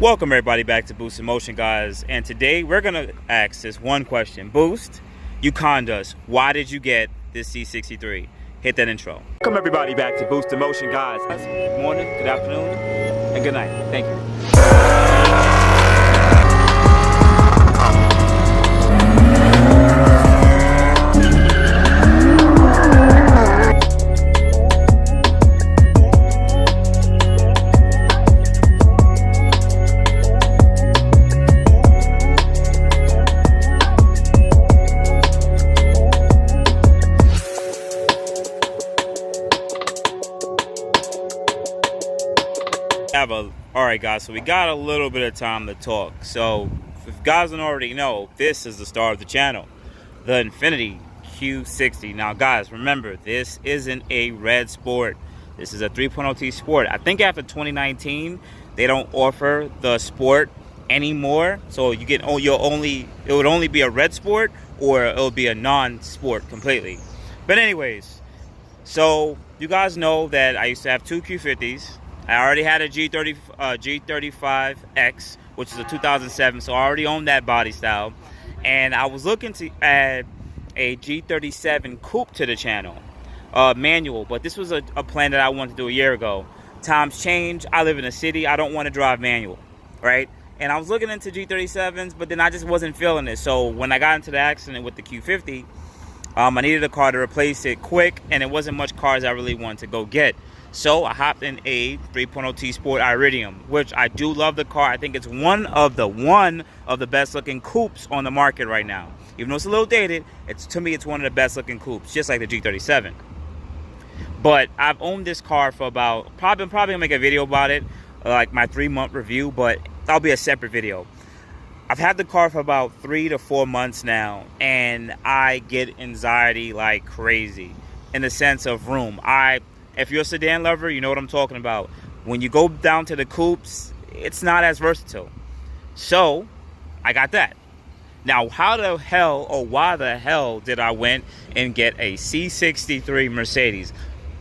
Welcome everybody back to Boost in Motion, guys, and today we're gonna ask this one question. Boost, you conned us. Why did you get this C63? Hit that intro. Welcome everybody back to Boost in Motion, guys. Good morning, good afternoon, and good night. Thank you. Alright guys, so we got a little bit of time to talk. So if you guys don't already know, this is the star of the channel, the Infiniti Q60. Now guys, remember, this isn't a red sport. This is a 3.0T sport. I think after 2019 they don't offer the sport anymore, so you get it would only be a red sport, or it'll be a non-sport completely. But anyways, so you guys know that I used to have two Q50s. I already had a G35X, which is a 2007, so I already owned that body style. And I was looking to add a G37 coupe to the channel, manual, but this was a plan that I wanted to do a year ago. Times change. I live in a city. I don't want to drive manual, right? And I was looking into G37s, but then I just wasn't feeling it. So when I got into the accident with the Q50, I needed a car to replace it quick, and it wasn't much cars I really wanted to go get. So I hopped in a 3.0T Sport Iridium, which I do love the car. I think it's one of the best looking coupes on the market right now. Even though it's a little dated, to me it's one of the best looking coupes, just like the G37. But I've owned this car for about, probably gonna make a video about it, like my 3-month review, but that'll be a separate video. I've had the car for about 3 to 4 months now, and I get anxiety like crazy in the sense of room. If you're a sedan lover, you know what I'm talking about. When you go down to the coupes, it's not as versatile. So I got that. Now, how the hell, or why the hell did I went and get a C63 Mercedes?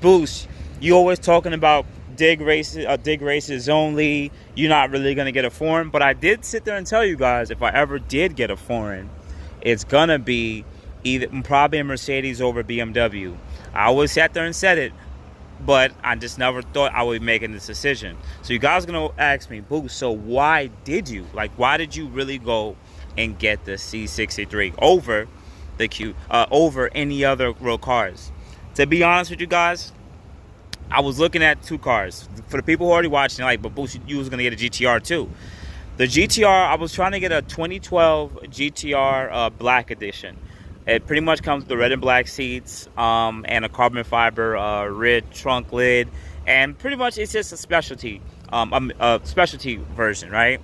Boost, you always talking about dig races only. You're not really gonna get a foreign, but I did sit there and tell you guys, if I ever did get a foreign, it's gonna be probably a Mercedes over BMW. I always sat there and said it, but I just never thought I would be making this decision. So you guys are gonna ask me, Boost, so why did you really go and get the C63 over the over any other real cars? To be honest with you guys, I was looking at two cars. For the people who are already watching, like, but Boost, you was gonna get a GTR too. The GTR, I was trying to get a 2012 GTR Black Edition. It pretty much comes with the red and black seats, and a carbon fiber rear trunk lid, and pretty much it's just a specialty version, right?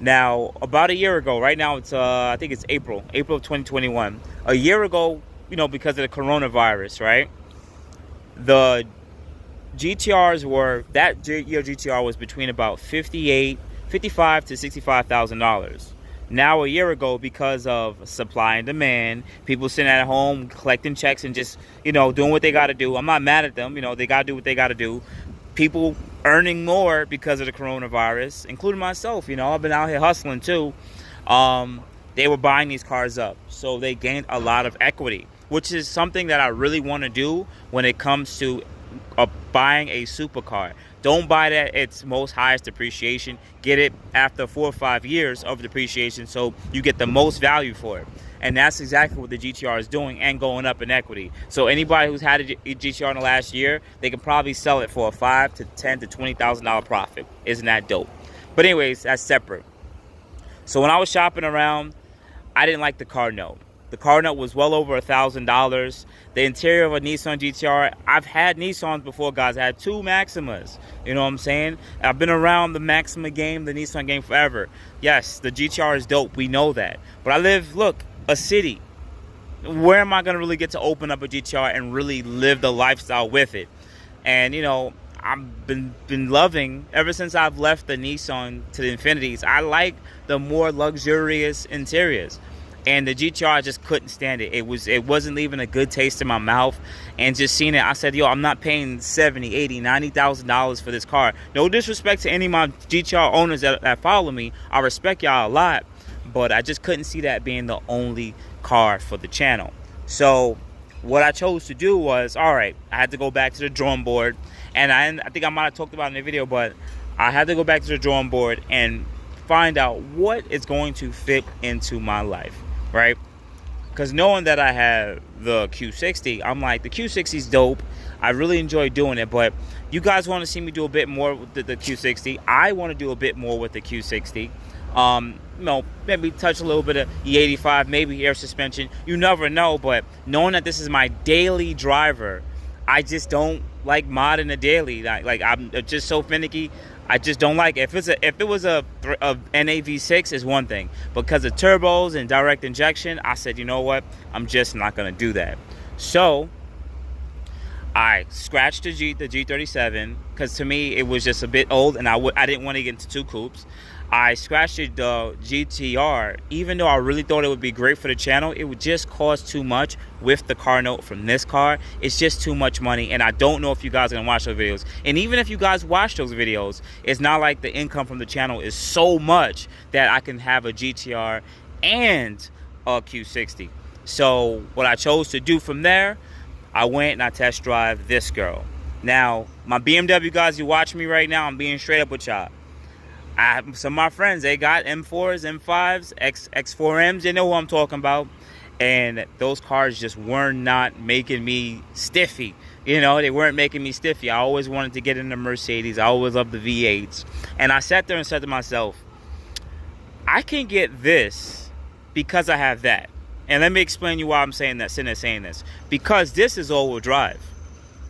Now, about a year ago, right now it's I think it's April of 2021. A year ago, you know, because of the coronavirus, right? The GTRs were, that year GTR was between about $55,000 to $65,000. Now, a year ago, because of supply and demand, people sitting at home collecting checks and just, you know, doing what they got to do. I'm not mad at them. You know, they got to do what they got to do. People earning more because of the coronavirus, including myself. You know, I've been out here hustling too. They were buying these cars up. So they gained a lot of equity, which is something that I really want to do when it comes to buying a supercar. Don't buy that at its most highest depreciation. Get it after 4 or 5 years of depreciation, so you get the most value for it. And that's exactly what the GTR is doing, and going up in equity. So anybody who's had a GTR in the last year, they can probably sell it for a $5,000 to $10,000 to $20,000 profit. Isn't that dope? But anyways, that's separate. So when I was shopping around, I didn't like the car note. The car note was well over $1,000. The interior of a Nissan GTR, I've had Nissans before, guys. I had 2 Maximas. You know what I'm saying? I've been around the Maxima game, the Nissan game forever. Yes, the GTR is dope. We know that. But I live, look, a city. Where am I going to really get to open up a GTR and really live the lifestyle with it? And, you know, I've been loving, ever since I've left the Nissan to the Infinitis, I like the more luxurious interiors. And the GTR, I just couldn't stand it. It wasn't leaving a good taste in my mouth. And just seeing it, I said, yo, I'm not paying $70, $80, $90,000 for this car. No disrespect to any of my GTR owners that follow me. I respect y'all a lot. But I just couldn't see that being the only car for the channel. So what I chose to do was, all right, I had to go back to the drawing board. And I think I might have talked about it in the video, but I had to go back to the drawing board and find out what is going to fit into my life. Right? Because knowing that I have the Q60, I'm like, the Q60 is dope. I really enjoy doing it, but you guys want to see me do a bit more with the Q60. I want to do a bit more with the Q60. You know, maybe touch a little bit of E85, maybe air suspension. You never know, but knowing that this is my daily driver, I just don't like modding the daily. Like I'm just so finicky. I just don't like it. If it was a NAV6 is one thing, because of turbos and direct injection, I said, you know what, I'm just not gonna do that. So I scratched the G37 because to me it was just a bit old, and I didn't want to get into two coupes. I scratched the GTR, even though I really thought it would be great for the channel. It would just cost too much with the car note from this car. It's just too much money, and I don't know if you guys are gonna watch those videos. And even if you guys watch those videos, it's not like the income from the channel is so much that I can have a GTR and a Q60. So what I chose to do from there, I went and I test drive this girl. Now, my BMW guys, you watch me right now, I'm being straight up with y'all. Some of my friends, they got M4s, M5s, X4Ms. They know who I'm talking about. And those cars just were not making me stiffy. You know, they weren't making me stiffy. I always wanted to get in the Mercedes. I always loved the V8s. And I sat there and said to myself, I can get this because I have that. And let me explain you why I'm saying that, sitting there saying this. Because this is all-wheel drive.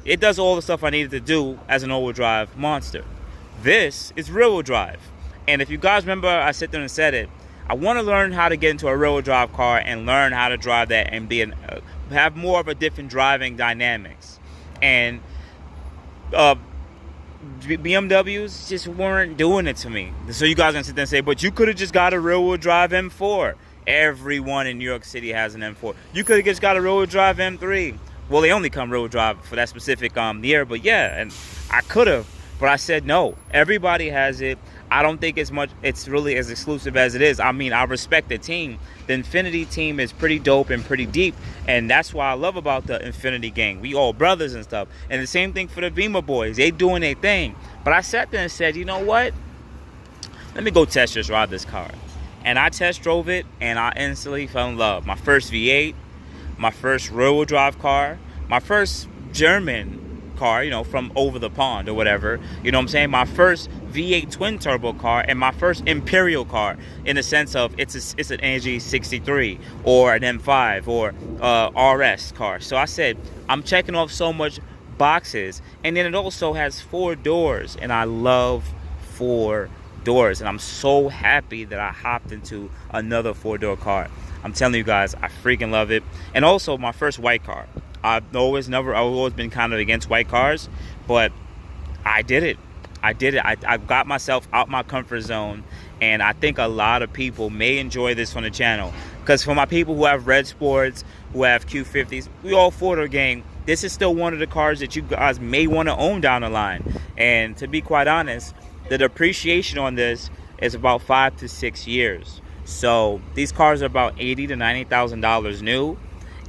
It does all the stuff I needed to do as an all-wheel drive monster. This is rear-wheel drive. And if you guys remember, I sit there and said it, I want to learn how to get into a rear-wheel drive car and learn how to drive that and have more of a different driving dynamics. And BMWs just weren't doing it to me. So you guys can sit there and say, but you could have just got a rear-wheel drive M4. Everyone in New York City has an M4. You could have just got a rear-wheel drive M3. Well, they only come rear-wheel drive for that specific year, but yeah, and I could have. But I said no. Everybody has it. I don't think it's really as exclusive as it is. I mean, I respect the team. The Infiniti team is pretty dope and pretty deep, and that's why I love about the Infiniti gang. We all brothers and stuff. And the same thing for the Beamer boys. They doing their thing. But I sat there and said, you know what? Let me go test drive this car. And I test drove it, and I instantly fell in love. My first V8, my first rear-wheel drive car, my first German car, you know, from over the pond or whatever, you know what I'm saying, my first V8 twin turbo car, and my first Imperial car, in the sense of it's an C63 or an M5 or RS car. So I said, I'm checking off so much boxes, and then it also has 4 doors, and I love 4 doors, and I'm so happy that I hopped into another 4-door car. I'm telling you guys, I freaking love it. And also my first white car. I've always been kind of against white cars, but I did it. I got myself out my comfort zone, and I think a lot of people may enjoy this on the channel. Because for my people who have Red Sports, who have Q50s, we all 4-door gang, this is still one of the cars that you guys may want to own down the line. And to be quite honest, the depreciation on this is about 5 to 6 years. So these cars are about $80,000 to $90,000 new.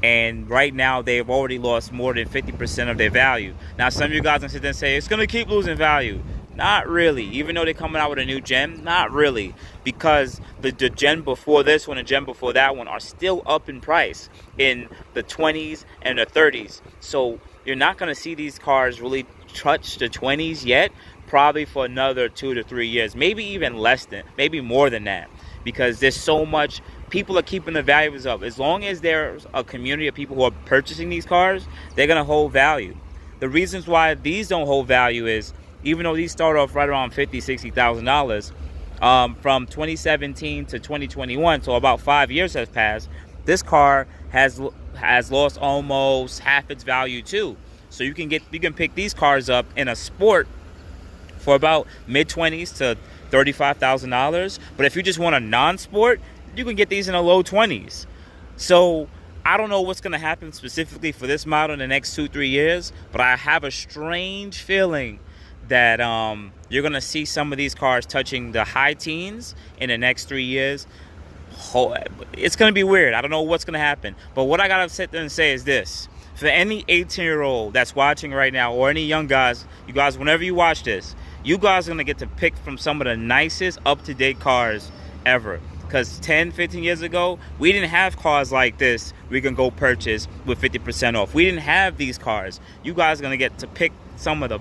And right now, they've already lost more than 50% of their value. Now, some of you guys can sit there and say, it's going to keep losing value. Not really. Even though they're coming out with a new gen, not really. Because the gen before this one and gen before that one are still up in price in the 20s and the 30s. So you're not going to see these cars really touch the 20s yet. Probably for another 2 to 3 years. Maybe even less than, maybe more than that. Because there's so much, people are keeping the values up. As long as there's a community of people who are purchasing these cars, they're going to hold value. The reasons why these don't hold value is, even though these start off right around $50,000, $60,000, from 2017 to 2021, so about 5 years has passed, this car has lost almost half its value too. So you can pick these cars up in a sport for about mid-20s to $35,000. But if you just want a non-sport, you can get these in the low 20s. So I don't know what's going to happen specifically for this model in the next 2-3 years, but I have a strange feeling that you're going to see some of these cars touching the high teens in the next 3 years. It's going to be weird. I don't know what's going to happen. But what I got to sit there and say is this. For any 18-year-old that's watching right now, or any young guys, you guys, whenever you watch this, you guys are going to get to pick from some of the nicest up-to-date cars ever. Because 10, 15 years ago, we didn't have cars like this we can go purchase with 50% off. We didn't have these cars. You guys are going to get to pick some of the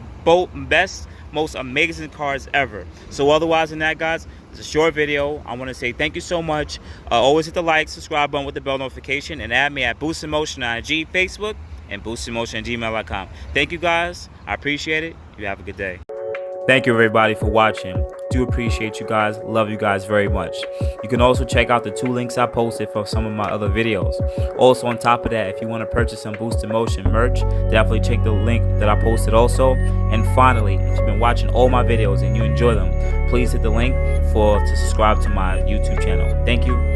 best, most amazing cars ever. So otherwise than that, guys, it's a short video. I want to say thank you so much. Always hit the like, subscribe button with the bell notification, and add me at boostinmotion on IG, Facebook, and boostinmotion@gmail.com. Thank you, guys. I appreciate it. You have a good day. Thank you, everybody, for watching. Do appreciate you guys. Love you guys very much. You can also check out the 2 links I posted for some of my other videos. Also, on top of that, if you want to purchase some Boost in Motion merch, definitely check the link that I posted also. And finally, if you've been watching all my videos and you enjoy them, please hit the link to subscribe to my YouTube channel. Thank you.